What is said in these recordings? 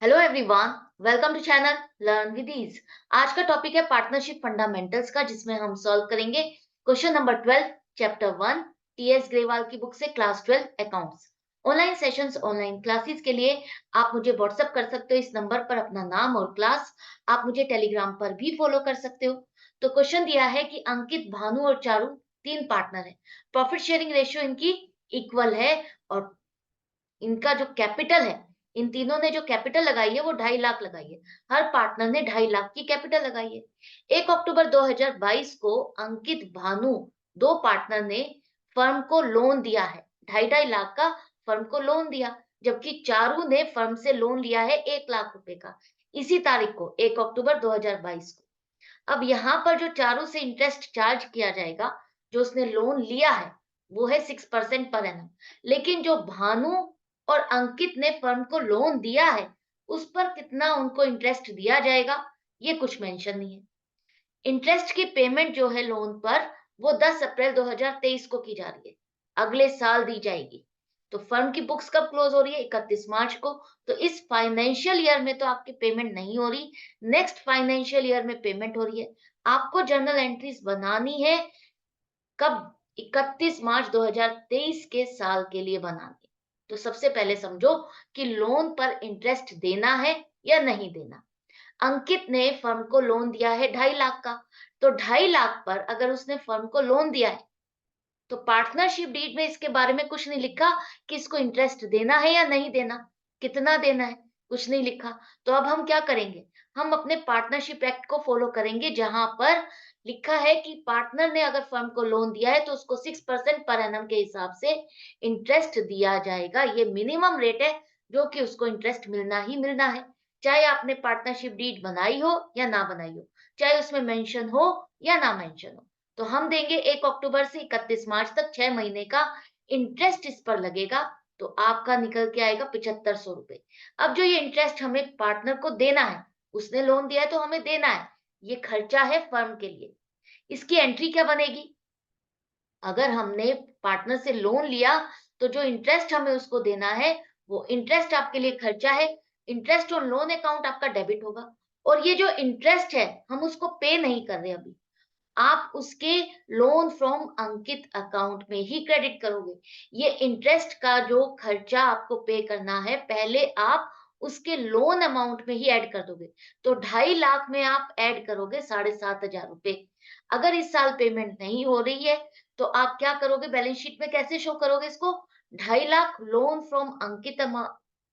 Hello everyone, welcome to channel learn with ease. आज का topic है पार्टनरशिप फंडामेंटल्स का, जिसमें हम सॉल्व करेंगे question number 12 chapter 1 TS Grewal की बुक से class 12 accounts. Online sessions, online classes के लिए आप मुझे व्हाट्सएप कर सकते हो इस नंबर पर अपना नाम और क्लास। आप मुझे टेलीग्राम पर भी फॉलो कर सकते हो। तो क्वेश्चन दिया है कि अंकित, भानु और चारू तीन पार्टनर हैं। प्रॉफिट शेयरिंग रेशियो इनकी इक्वल है और इनका जो कैपिटल है, इन तीनों ने जो कैपिटल लगाई है वो 2.5 लाख लगाई है। हर पार्टनर ने 2.5 लाख की कैपिटल लगाई है। 1 अक्टूबर 2022 को अंकित, भानु, दो पार्टनर ने फर्म को लोन दिया है। 2.5 लाख का फर्म को लोन दिया, जबकि चारू ने फर्म से लोन लिया है 1 लाख रुपए का। इसी तारीख को 1 अक्टूबर 2022 को। अब यहाँ पर जो चारू से इंटरेस्ट चार्ज किया जाएगा, जो उसने लोन लिया है, वो है 6% पर एनम। लेकिन जो भानु और अंकित ने फर्म को लोन दिया है, उस पर कितना उनको इंटरेस्ट दिया जाएगा, ये कुछ मेंशन नहीं है। इंटरेस्ट की पेमेंट जो है लोन पर, वो 10 अप्रैल 2023 को की जा रही है, अगले साल दी जाएगी। तो फर्म की बुक्स कब क्लोज हो रही है? 31 मार्च को। तो इस फाइनेंशियल ईयर में तो आपकी पेमेंट नहीं हो रही, नेक्स्ट फाइनेंशियल ईयर में पेमेंट हो रही है। आपको जर्नल एंट्रीज बनानी है कब? 31 मार्च 2023 के साल के लिए बनानी है। तो सबसे पहले समझो कि लोन पर इंटरेस्ट देना है या नहीं देना। अंकित ने फर्म को लोन दिया है 2.5 लाख का। तो 2.5 लाख पर अगर उसने फर्म को लोन दिया है, तो पार्टनरशिप डीड में इसके बारे में कुछ नहीं लिखा कि इसको इंटरेस्ट देना है या नहीं देना, कितना देना है, कुछ नहीं लिखा। तो अब हम क्या करेंगे? हम अपने पार्टनरशिप एक्ट को फॉलो करेंगे, जहां पर लिखा है कि पार्टनर ने अगर फर्म को लोन दिया है तो उसको 6% पर एनम के हिसाब से इंटरेस्ट दिया जाएगा। ये मिनिमम रेट है जो कि उसको इंटरेस्ट मिलना ही मिलना है, चाहे आपने पार्टनरशिप डीड बनाई हो या ना बनाई हो, चाहे उसमें मेंशन हो या ना मेंशन हो। तो हम देंगे 1 अक्टूबर से 31 मार्च तक 6 महीने का इंटरेस्ट इस पर लगेगा। तो आपका निकल के आएगा 7500 रुपए। अब जो ये इंटरेस्ट हमें पार्टनर को देना है, उसने लोन दिया है तो हमें देना है, ये खर्चा है फर्म के लिए। इसकी एंट्री क्या बनेगी? अगर हमने पार्टनर से लोन लिया, तो जो इंटरेस्ट हमें उसको देना है, वो इंटरेस्ट आपके लिए खर्चा है। इंटरेस्ट ऑन लोन अकाउंट आपका डेबिट होगा। और ये जो इंटरेस्ट है, हम उसको पे नहीं कर रहे अभी, आप उसके लोन फ्रॉम अंकित अकाउंट में ही क्रेडिट करोगे। ये इंटरेस्ट का जो खर्चा आपको पे करना है, पहले आप उसके लोन अमाउंट में ही ऐड कर दोगे। तो 2.5 लाख में आप ऐड करोगे 7,500 रुपए। अगर इस साल पेमेंट नहीं हो रही है, तो आप क्या करोगे? बैलेंस शीट में कैसे शो करोगे इसको? 2.5 लाख लोन फ्रॉम अंकित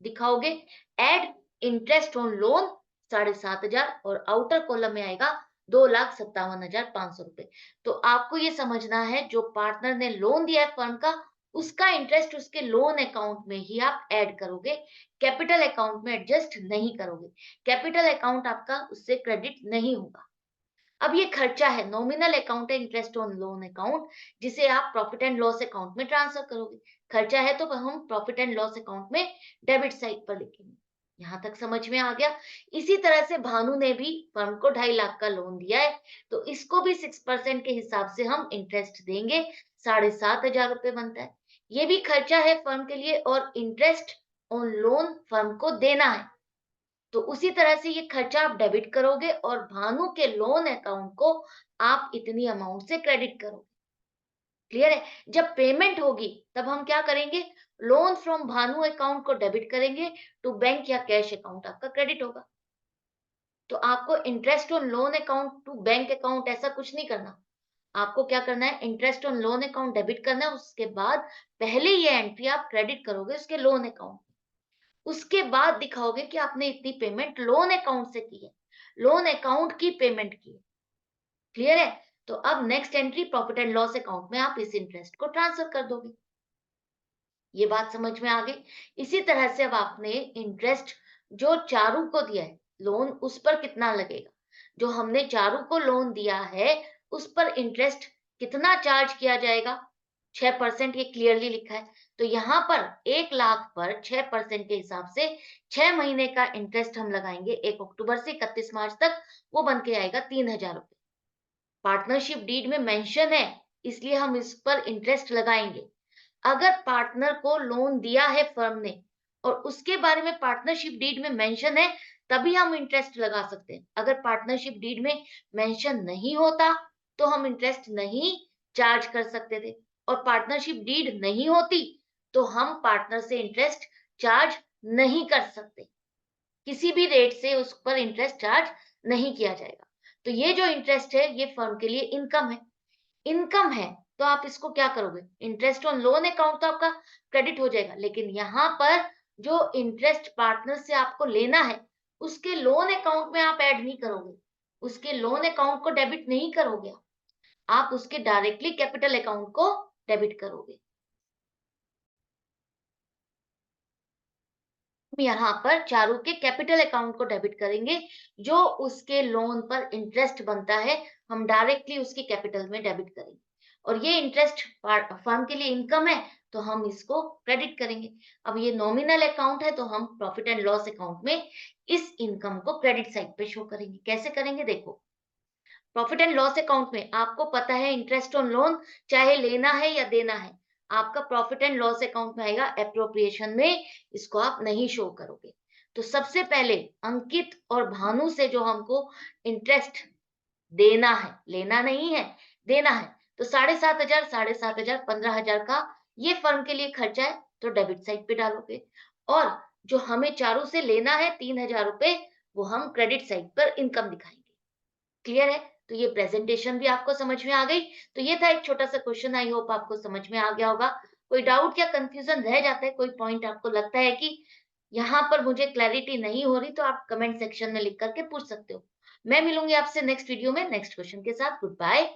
दिखाओगे, एड इंटरेस्ट ऑन लोन 7,500, और आउटर कॉलम में आएगा 2,57,500 रुपए। तो आपको ये समझना है, जो पार्टनर ने लोन दिया है फर्म का, उसका इंटरेस्ट उसके लोन अकाउंट में ही आप ऐड करोगे, कैपिटल अकाउंट में एडजस्ट नहीं करोगे। कैपिटल अकाउंट आपका उससे क्रेडिट नहीं होगा। अब ये खर्चा है, नॉमिनल अकाउंट है इंटरेस्ट ऑन लोन अकाउंट, जिसे आप प्रॉफिट एंड लॉस अकाउंट में ट्रांसफर करोगे। खर्चा है तो हम प्रॉफिट एंड लॉस अकाउंट में डेबिट साइड पर लिखेंगे। यहाँ तक समझ में आ गया? इसी तरह से भानु ने भी फर्म को 2.5 लाख का लोन दिया है, तो इसको भी 6% के हिसाब से हम इंटरेस्ट देंगे, 7,500 रुपए बनता है। ये भी खर्चा है फर्म के लिए, और इंटरेस्ट ऑन लोन फर्म को देना है। तो उसी तरह से ये खर्चा आप डेबिट करोगे, और भानु के लोन अकाउंट को आप इतनी अमाउंट से क्रेडिट करोगे। क्लियर है? जब पेमेंट होगी, तब हम क्या करेंगे? लोन फ्रॉम भानु अकाउंट को डेबिट करेंगे, टू बैंक या कैश अकाउंट आपका क्रेडिट होगा। तो आपको interest on loan account to bank account ऐसा कुछ नहीं करना। आपको क्या करना है? Interest on loan account debit करना है, उसके बाद पहले ये एंट्री आप क्रेडिट करोगे उसके लोन अकाउंट। उसके बाद दिखाओगे कि आपने इतनी पेमेंट लोन अकाउंट से की है, लोन अकाउंट की पेमेंट की है। क्लियर है? तो अब next entry profit and loss account में आप इस इंटरेस्ट को ट्रांसफर कर दोगे। ये बात समझ में आ गई? इसी तरह से अब आपने इंटरेस्ट जो चारू को दिया है लोन, उस पर कितना लगेगा? जो हमने चारू को लोन दिया है, उस पर इंटरेस्ट कितना चार्ज किया जाएगा? 6%, ये क्लियरली लिखा है। तो यहाँ पर 1 लाख पर 6% के हिसाब से 6 महीने का इंटरेस्ट हम लगाएंगे 1 अक्टूबर से 31 मार्च तक। वो बन के आएगा 3,000 रुपए। पार्टनरशिप डीड में मेंशन है, इसलिए हम इस पर इंटरेस्ट लगाएंगे। अगर पार्टनर को लोन दिया है फर्म ने, और उसके बारे में पार्टनरशिप डीड में मेंशन है, तभी हम इंटरेस्ट लगा सकते हैं। अगर पार्टनरशिप डीड में मेंशन नहीं होता तो हम इंटरेस्ट नहीं चार्ज कर सकते थे, और पार्टनरशिप डीड नहीं होती तो हम पार्टनर से इंटरेस्ट चार्ज नहीं कर सकते। किसी भी रेट से उस पर इंटरेस्ट चार्ज नहीं किया जाएगा। तो ये जो इंटरेस्ट है ये फर्म के लिए इनकम है। इनकम है तो आप इसको क्या करोगे, इंटरेस्ट ऑन लोन अकाउंट तो आपका क्रेडिट हो जाएगा, लेकिन यहाँ पर जो इंटरेस्ट पार्टनर से आपको लेना है उसके लोन अकाउंट में आप ऐड नहीं करोगे, उसके लोन अकाउंट को डेबिट नहीं करोगे, आप उसके डायरेक्टली कैपिटल अकाउंट को डेबिट करोगे। हम यहाँ पर चारू के कैपिटल अकाउंट को डेबिट करेंगे, जो उसके लोन पर इंटरेस्ट बनता है हम डायरेक्टली उसके कैपिटल में डेबिट करेंगे, और ये इंटरेस्ट फर्म के लिए इनकम है तो हम इसको क्रेडिट करेंगे। अब ये नॉमिनल अकाउंट है तो हम प्रॉफिट एंड लॉस अकाउंट में इस इनकम को क्रेडिट साइड पे शो करेंगे। कैसे करेंगे देखो, प्रॉफिट एंड लॉस अकाउंट में आपको पता है इंटरेस्ट ऑन लोन चाहे लेना है या देना है, आपका प्रॉफिट एंड लॉस अकाउंट में आएगा, एप्रोप्रिएशन में इसको आप नहीं शो करोगे। तो सबसे पहले अंकित और भानु से जो हमको इंटरेस्ट देना है, लेना नहीं है, देना है, तो 7,500 7,500 15,000 का ये फर्म के लिए खर्चा है तो डेबिट साइड पे डालोगे, और जो हमें चारों से लेना है 3,000 रुपए वो हम क्रेडिट साइड पर इनकम दिखाएंगे। क्लियर है? तो ये प्रेजेंटेशन भी आपको समझ में आ गई। तो ये था एक छोटा सा क्वेश्चन, आई होप आपको समझ में आ गया होगा। कोई डाउट या कंफ्यूजन रह जाता है, कोई पॉइंट आपको लगता है कि यहाँ पर मुझे क्लैरिटी नहीं हो रही, तो आप कमेंट सेक्शन में लिख करके पूछ सकते हो। मैं मिलूंगी आपसे नेक्स्ट वीडियो में नेक्स्ट क्वेश्चन के साथ। Good bye.